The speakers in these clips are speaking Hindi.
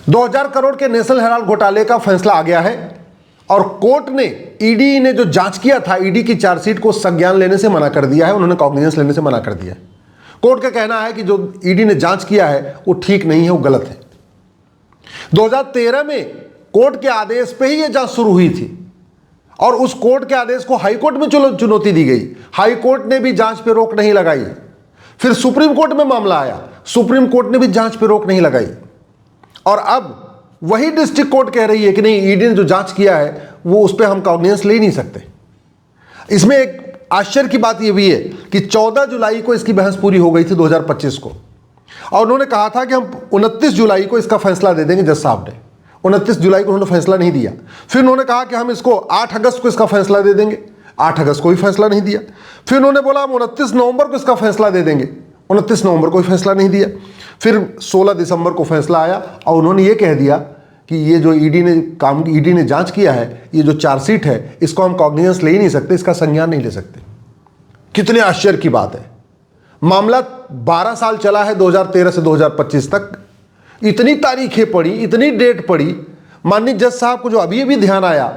2000 करोड़ के नेशनल हेराल्ड घोटाले का फैसला आ गया है और कोर्ट ने, ईडी ने जो जांच किया था, ईडी की चार्जशीट को संज्ञान लेने से मना कर दिया है, उन्होंने कॉग्निजेंस लेने से मना कर दिया है। कोर्ट का कहना है कि जो ईडी ने जांच किया है वो ठीक नहीं है, वो गलत है। 2013 में कोर्ट के आदेश पे ही ये जांच शुरू हुई थी और उस कोर्ट के आदेश को हाई कोर्ट में चुनौती दी गई। हाई कोर्ट ने भी जांच पे रोक नहीं लगाई। फिर सुप्रीम कोर्ट में मामला आया, सुप्रीम कोर्ट ने भी जांच पे रोक नहीं लगाई और अब वही डिस्ट्रिक्ट कोर्ट कह रही है कि नहीं, ईडी ने जो जांच किया है वो उस पर हम कॉग्निजेंस ले नहीं सकते। इसमें एक आश्चर्य की बात यह भी है कि 14 जुलाई को इसकी बहस पूरी हो गई थी 2025 को और उन्होंने कहा था कि हम 29 जुलाई को इसका फैसला दे देंगे। जज साहब ने 29 जुलाई को उन्होंने फैसला नहीं दिया। फिर उन्होंने कहा कि हम इसको 8 अगस्त को इसका फैसला दे देंगे। 8 अगस्त को भी फैसला नहीं दिया। फिर उन्होंने बोला हम 29 नवंबर को इसका फैसला दे देंगे। 29 नवंबर को फैसला नहीं दिया। फिर 16 दिसंबर को फैसला आया और उन्होंने ये कह दिया कि ये जो ईडी ने जांच किया है, ये जो चार्जशीट है, इसको हम कॉग्निजेंस ले ही नहीं सकते, इसका संज्ञान नहीं ले सकते। कितने आश्चर्य की बात है। मामला 12 साल चला है, 2013 से 2025 तक। इतनी तारीखें पड़ी, इतनी डेट पड़ी। माननीय जज साहब को जो अभी अभी ध्यान आया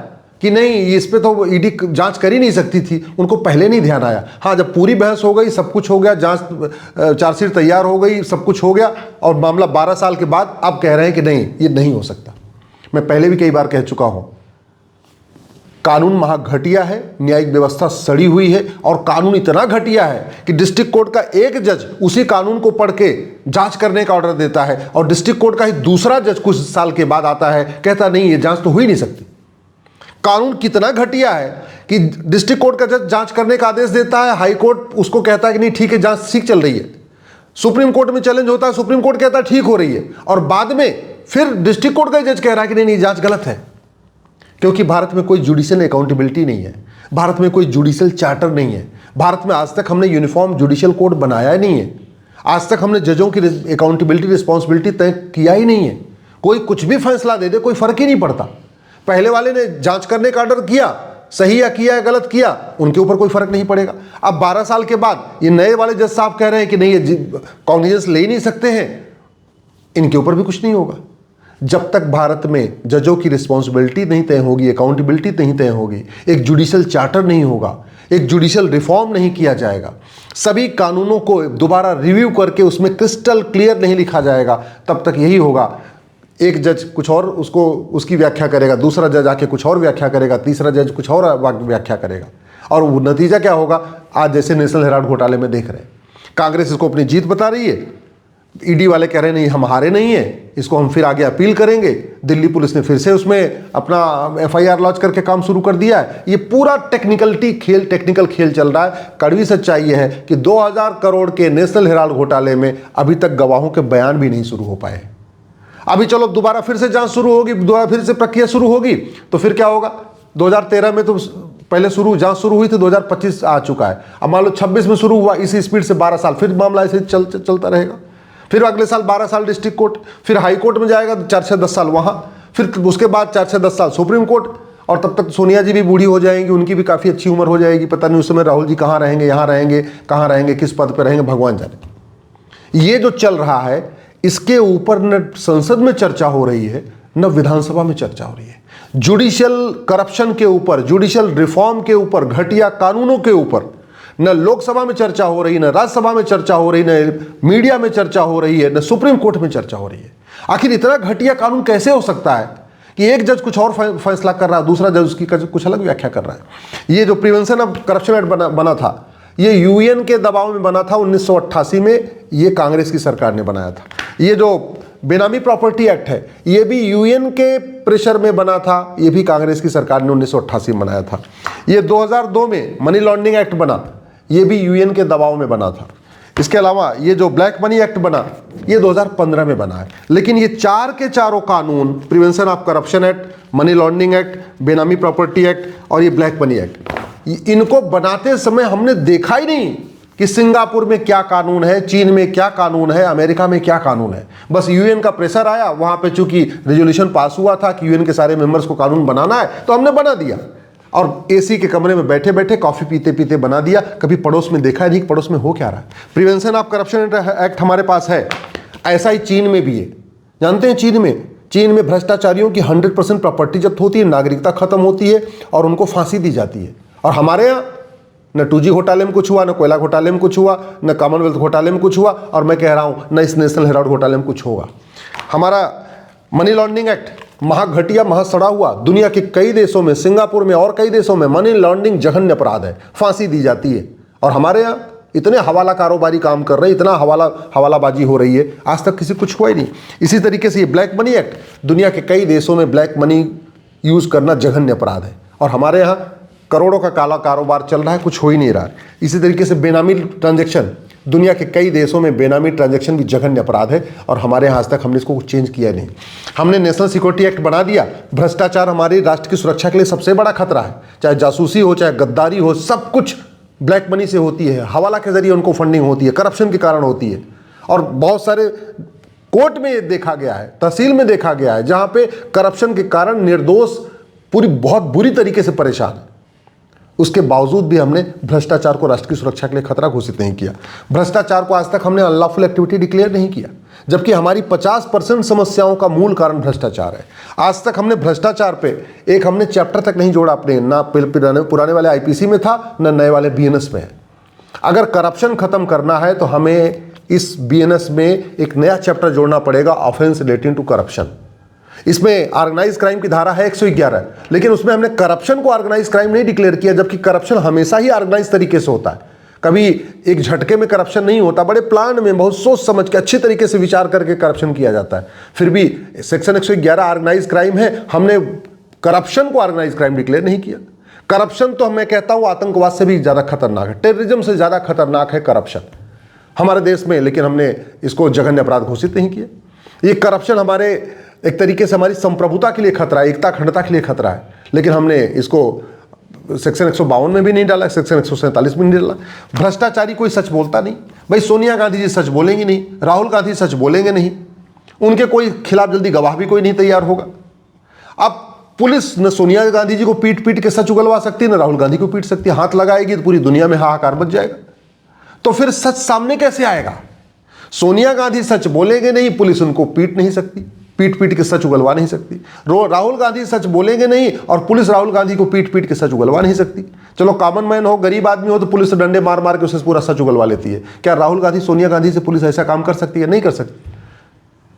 कि नहीं, इस पे तो ईडी जांच कर ही नहीं सकती थी, उनको पहले नहीं ध्यान आया। हाँ, जब पूरी बहस हो गई, सब कुछ हो गया, जांच चार्जशीट तैयार हो गई, सब कुछ हो गया और मामला 12 साल के बाद अब कह रहे हैं कि नहीं, ये नहीं हो सकता। मैं पहले भी कई बार कह चुका हूं, कानून महाघटिया है, न्यायिक व्यवस्था सड़ी हुई है और कानून इतना घटिया है कि डिस्ट्रिक्ट कोर्ट का एक जज उसी कानून को पढ़ के जांच करने का ऑर्डर देता है और डिस्ट्रिक्ट कोर्ट का ही दूसरा जज कुछ साल के बाद आता है, कहता नहीं, ये जांच तो हो ही नहीं सकती। कानून कितना घटिया है कि डिस्ट्रिक्ट कोर्ट का जज जांच करने का आदेश देता है, हाई कोर्ट उसको कहता है कि नहीं ठीक है, जांच ठीक चल रही है। सुप्रीम कोर्ट में चैलेंज होता है, सुप्रीम कोर्ट कहता है ठीक हो रही है और बाद में फिर डिस्ट्रिक्ट कोर्ट का जज कह रहा है कि नहीं, जांच गलत है। क्योंकि भारत में कोई जुडिशियल अकाउंटेबिलिटी नहीं है, भारत में कोई जुडिशियल चार्टर नहीं है, भारत में आज तक हमने यूनिफॉर्म जुडिशियल कोड बनाया नहीं है, आज तक हमने जजों की अकाउंटेबिलिटी रिस्पॉन्सिबिलिटी तय किया ही नहीं है। कोई कुछ भी फैसला दे दे, कोई फर्क ही नहीं पड़ता। पहले वाले ने जांच करने का ऑर्डर किया, सही या किया या गलत किया, उनके ऊपर कोई फर्क नहीं पड़ेगा। अब 12 साल के बाद ये नए वाले जज साहब कह रहे हैं कि नहीं, ये कॉग्निजेंस ले ही नहीं सकते हैं, इनके ऊपर भी कुछ नहीं होगा। जब तक भारत में जजों की रिस्पॉन्सिबिलिटी नहीं तय होगी, अकाउंटेबिलिटी नहीं तय होगी, एक जुडिशियल चार्टर नहीं होगा, एक जुडिशियल रिफॉर्म नहीं किया जाएगा, सभी कानूनों को दोबारा रिव्यू करके उसमें क्रिस्टल क्लियर नहीं लिखा जाएगा, तब तक यही होगा। एक जज कुछ और उसकी व्याख्या करेगा, दूसरा जज आके कुछ और व्याख्या करेगा, तीसरा जज कुछ और व्याख्या करेगा और वो नतीजा क्या होगा, आज जैसे नेशनल हेराल्ड घोटाले में देख रहे हैं। कांग्रेस इसको अपनी जीत बता रही है, ईडी वाले कह रहे हैं नहीं, हम हारे नहीं है, इसको हम फिर आगे अपील करेंगे। दिल्ली पुलिस ने फिर से उसमें अपना एफआईआर लॉन्च करके काम शुरू कर दिया है। ये पूरा टेक्निकल खेल चल रहा है। कड़वी सच्चाई ये है कि 2000 करोड़ के नेशनल हेराल्ड घोटाले में अभी तक गवाहों के बयान भी नहीं शुरू हो पाए। अभी चलो दोबारा फिर से जांच शुरू होगी, दोबारा फिर से प्रक्रिया शुरू होगी, तो फिर क्या होगा। 2013 में तो पहले जांच शुरू हुई थी, 2025 आ चुका है। अब मान लो 26 में शुरू हुआ, इसी स्पीड से 12 साल फिर मामला ऐसे चलता रहेगा। फिर अगले साल 12 साल डिस्ट्रिक्ट कोर्ट, फिर हाई कोर्ट में जाएगा 4 से 10 साल वहाँ, फिर उसके बाद 4 से 10 साल सुप्रीम कोर्ट। और तब तक सोनिया जी भी बूढ़ी हो जाएंगी, उनकी भी काफ़ी अच्छी उम्र हो जाएगी। पता नहीं उस समय राहुल जी कहाँ रहेंगे, यहाँ रहेंगे, कहाँ रहेंगे, किस पद पर रहेंगे, भगवान जाने। ये जो चल रहा है, इसके ऊपर न संसद में चर्चा हो रही है, न विधानसभा में चर्चा हो रही है। जुडिशियल करप्शन के ऊपर, जुडिशियल रिफॉर्म के ऊपर, घटिया कानूनों के ऊपर न लोकसभा में चर्चा हो रही, न राज्यसभा में चर्चा हो रही, न मीडिया में चर्चा हो रही है, न सुप्रीम कोर्ट में चर्चा हो रही है। आखिर इतना घटिया कानून कैसे हो सकता है कि एक जज कुछ और फैसला कर रहा है, दूसरा जज उसकी कुछ अलग व्याख्या कर रहा है। ये जो प्रिवेंशन ऑफ करप्शन एक्ट बना था, ये यूएन के दबाव में बना था 1988 में, ये कांग्रेस की सरकार ने बनाया था। ये जो बेनामी प्रॉपर्टी एक्ट है, ये भी यूएन के प्रेशर में बना था, ये भी कांग्रेस की सरकार ने 1988 में बनाया था। ये 2002 में मनी लॉन्ड्रिंग एक्ट बना, ये भी यूएन के दबाव में बना था। इसके अलावा ये जो ब्लैक मनी एक्ट बना, ये 2015 में बना है। लेकिन ये चार के चारों कानून, prevention of corruption act, money laundering act, बेनामी प्रॉपर्टी एक्ट और ये ब्लैक मनी एक्ट, इनको बनाते समय हमने देखा ही नहीं कि सिंगापुर में क्या कानून है, चीन में क्या कानून है, अमेरिका में क्या कानून है। बस यूएन का प्रेशर आया, वहां पे चूंकि रेजोल्यूशन पास हुआ था कि यूएन के सारे मेंबर्स को कानून बनाना है, तो हमने बना दिया और एसी के कमरे में बैठे बैठे कॉफी पीते पीते बना दिया। कभी पड़ोस में देखा नहीं कि पड़ोस में हो क्या रहा है। प्रिवेंशन ऑफ करप्शन एक्ट हमारे पास है, ऐसा ही चीन में भी है। जानते हैं चीन में चीन में भ्रष्टाचारियों की 100% प्रॉपर्टी जब्त होती है, नागरिकता खत्म होती है और उनको फांसी दी जाती है। और हमारे यहाँ न 2G घोटाले में कुछ हुआ, न कोयला घोटाले में कुछ हुआ, न कॉमनवेल्थ घोटाले में कुछ हुआ, और मैं कह रहा हूँ न इस नेशनल हेराल्ड घोटाले में कुछ होगा। हमारा मनी लॉन्ड्रिंग एक्ट महाघटिया, महासड़ा हुआ। दुनिया के कई देशों में, सिंगापुर में और कई देशों में मनी लॉन्ड्रिंग जघन्य अपराध है, फांसी दी जाती है। और हमारे यहाँ इतने हवाला कारोबारी काम कर रहे हैं, इतना हवालाबाजी हो रही है, आज तक किसी कुछ हुआ ही नहीं। इसी तरीके से ये ब्लैक मनी एक्ट, दुनिया के कई देशों में ब्लैक मनी यूज करना जघन्य अपराध है, और हमारे यहाँ करोड़ों का काला कारोबार चल रहा है, कुछ हो ही नहीं रहा है। इसी तरीके से बेनामी ट्रांजैक्शन, दुनिया के कई देशों में बेनामी ट्रांजैक्शन भी जघन्य अपराध है, और हमारे यहाँ आज तक हमने इसको कुछ चेंज किया नहीं। हमने नेशनल सिक्योरिटी एक्ट बना दिया। भ्रष्टाचार हमारे राष्ट्र की सुरक्षा के लिए सबसे बड़ा खतरा है, चाहे जासूसी हो, चाहे गद्दारी हो, सब कुछ ब्लैक मनी से होती है, हवाला के जरिए उनको फंडिंग होती है, करप्शन के कारण होती है। और बहुत सारे कोर्ट में ये देखा गया है, तहसील में देखा गया है, जहाँ पे करप्शन के कारण निर्दोष बहुत बुरी तरीके से परेशान है। उसके बावजूद भी हमने भ्रष्टाचार को राष्ट्र की सुरक्षा के लिए खतरा घोषित नहीं किया। भ्रष्टाचार को आज तक हमने अनलॉफुल एक्टिविटी डिक्लेयर नहीं किया, जबकि हमारी 50% समस्याओं का मूल कारण भ्रष्टाचार है। आज तक हमने भ्रष्टाचार पे एक हमने चैप्टर तक नहीं जोड़ा अपने, ना पुराने वाले आईपीसी में था, ना नए वाले बीएनएस में है। अगर करप्शन खत्म करना है तो हमें इस बीएनएस में एक नया चैप्टर जोड़ना पड़ेगा, ऑफेंस रिलेटिंग टू करप्शन। इसमें ऑर्गेनाइज क्राइम की धारा है 111, लेकिन उसमें हमने करप्शन को ऑर्गेनाइज क्राइम नहीं डिक्लेयर किया, जबकि करप्शन हमेशा ही ऑर्गेनाइज तरीके से होता है। कभी एक झटके में करप्शन नहीं होता, बड़े प्लान में बहुत सोच समझ के अच्छे तरीके से विचार करके करप्शन किया जाता है। फिर भी सेक्शन 111 ऑर्गेनाइज क्राइम है, हमने करप्शन को ऑर्गेनाइज क्राइम डिक्लेयर नहीं किया। करप्शन तो मैं कहता हूं आतंकवाद से भी ज्यादा खतरनाक है, टेररिज्म से ज्यादा खतरनाक है करप्शन हमारे देश में, लेकिन हमने इसको जघन्य अपराध घोषित नहीं किया। ये करप्शन हमारे एक तरीके से हमारी संप्रभुता के लिए खतरा है, एकता अखंडता के लिए खतरा है, लेकिन हमने इसको सेक्शन 152 में भी नहीं डाला, सेक्शन 147 में नहीं डाला। भ्रष्टाचारी कोई सच बोलता नहीं। भाई सोनिया गांधी जी सच बोलेंगे नहीं, राहुल गांधी सच बोलेंगे नहीं, उनके कोई खिलाफ जल्दी गवाह भी कोई नहीं तैयार होगा। अब पुलिस न सोनिया गांधी जी को पीट पीट के सच उगलवा सकती है, न राहुल गांधी को पीट सकती है। हाथ लगाएगी तो पूरी दुनिया में हाहाकार मच जाएगा। तो फिर सच सामने कैसे आएगा? सोनिया गांधी सच बोलेंगे नहीं, पुलिस उनको पीट नहीं सकती, पीट पीट के सच उगलवा नहीं सकती। राहुल गांधी सच बोलेंगे नहीं और पुलिस राहुल गांधी को पीट पीट के सच उगलवा नहीं सकती। चलो कॉमन मैन हो, गरीब आदमी हो, तो पुलिस डंडे मार मार के उसे पूरा सच उगलवा लेती है। क्या राहुल गांधी सोनिया गांधी से पुलिस ऐसा काम कर सकती है? नहीं कर सकती।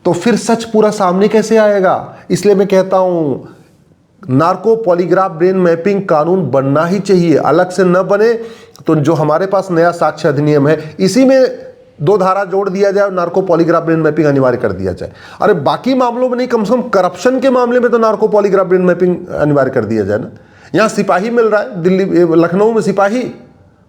तो फिर सच पूरा सामने कैसे आएगा? इसलिए मैं कहता हूं नार्को पॉलीग्राफ ब्रेन मैपिंग कानून बनना ही चाहिए, अलग से न बने तो जो हमारे पास नया साक्ष्य अधिनियम है इसी में 2 धारा जोड़ दिया जाए और नार्को पॉलीग्राफ ब्रेन मैपिंग अनिवार्य कर दिया जाए। अरे बाकी मामलों में नहीं, कम से कम करप्शन के मामले में तो नार्को पॉलीग्राफ ब्रेन मैपिंग अनिवार्य कर दिया जाए ना। यहाँ सिपाही मिल रहा है, दिल्ली लखनऊ में सिपाही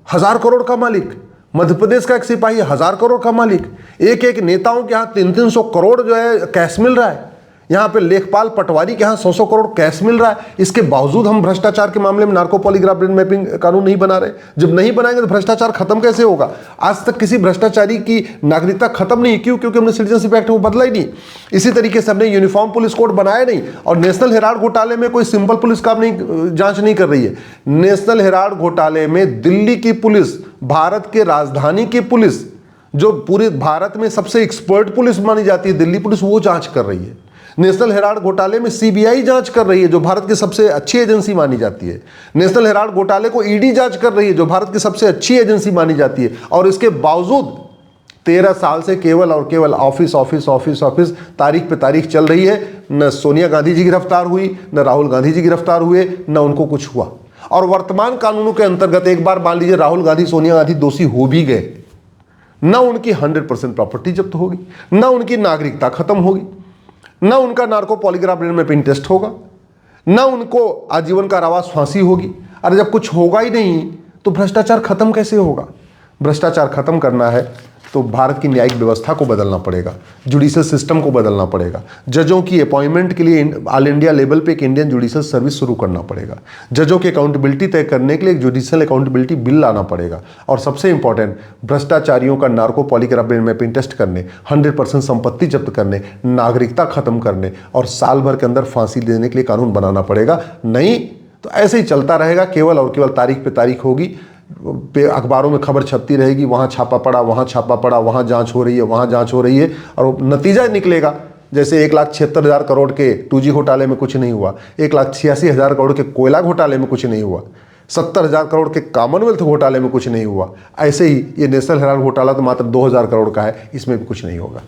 1000 करोड़ का मालिक, मध्य प्रदेश का एक सिपाही 1000 करोड़ का मालिक, एक एक नेताओं के यहाँ 300-300 करोड़ जो है कैश मिल रहा है। यहाँ पे लेखपाल पटवारी के यहाँ 100-100 करोड़ कैश मिल रहा है। इसके बावजूद हम भ्रष्टाचार के मामले में नार्को पॉलीग्राफ ब्रेन मैपिंग कानून नहीं बना रहे। जब नहीं बनाएंगे तो भ्रष्टाचार खत्म कैसे होगा? आज तक किसी भ्रष्टाचारी की नागरिकता खत्म नहीं। क्यों? क्योंकि हमने सिटीजनशिप एक्ट को बदला ही नहीं। इसी तरीके से हमने यूनिफॉर्म पुलिस कोड बनाया नहीं। और नेशनल हेराल्ड घोटाले में कोई सिंपल पुलिस काम नहीं, जांच नहीं कर रही है। नेशनल हेराल्ड घोटाले में दिल्ली की पुलिस, भारत के राजधानी की पुलिस, जो पूरे भारत में सबसे एक्सपर्ट पुलिस मानी जाती है दिल्ली पुलिस, वो जांच कर रही है। नेशनल हेराल्ड घोटाले में सीबीआई जांच कर रही है, जो भारत की सबसे अच्छी एजेंसी मानी जाती है। नेशनल हेराल्ड घोटाले को ईडी जांच कर रही है, जो भारत की सबसे अच्छी एजेंसी मानी जाती है। और इसके बावजूद 13 साल से केवल और केवल ऑफिस ऑफिस ऑफिस ऑफिस, तारीख पे तारीख चल रही है। न सोनिया गांधी जी गिरफ्तार हुई, न राहुल गांधी जी गिरफ्तार हुए, न उनको कुछ हुआ। और वर्तमान कानूनों के अंतर्गत एक बार मान लीजिए राहुल गांधी सोनिया गांधी दोषी हो भी गए, न उनकी 100% प्रॉपर्टी जब्त होगी, न उनकी नागरिकता खत्म होगी, न उनका narco polygraph brain mapping test होगा, न उनको आजीवन कारावास फांसी होगी। अरे जब कुछ होगा ही नहीं तो भ्रष्टाचार खत्म कैसे होगा? भ्रष्टाचार खत्म करना है तो भारत की न्यायिक व्यवस्था को बदलना पड़ेगा, जुडिशियल सिस्टम को बदलना पड़ेगा। जजों की अपॉइंटमेंट के लिए ऑल इंडिया लेवल पे एक इंडियन जुडिशियल सर्विस शुरू करना पड़ेगा। जजों की अकाउंटेबिलिटी तय करने के लिए एक जुडिशियल अकाउंटेबिलिटी बिल लाना पड़ेगा। और सबसे इंपॉर्टेंट, भ्रष्टाचारियों का narco polygraph brain mapping test करने, 100% संपत्ति जब्त करने, नागरिकता खत्म करने और साल भर के अंदर फांसी देने के लिए कानून बनाना पड़ेगा। नहीं तो ऐसे ही चलता रहेगा, केवल और केवल तारीख पे तारीख होगी, अखबारों में खबर छपती रहेगी, वहाँ छापा पड़ा, वहाँ छापा पड़ा, वहाँ जांच हो रही है, वहाँ जांच हो रही है, और नतीजा निकलेगा जैसे 1,76,000 करोड़ के 2G घोटाले में कुछ नहीं हुआ, 1,86,000 करोड़ के कोयला घोटाले में कुछ नहीं हुआ, 70,000 करोड़ के कॉमनवेल्थ घोटाले में कुछ नहीं हुआ, ऐसे ही ये नेशनल हेराल्ड घोटाला तो मात्र 2,000 करोड़ का है, इसमें भी कुछ नहीं होगा।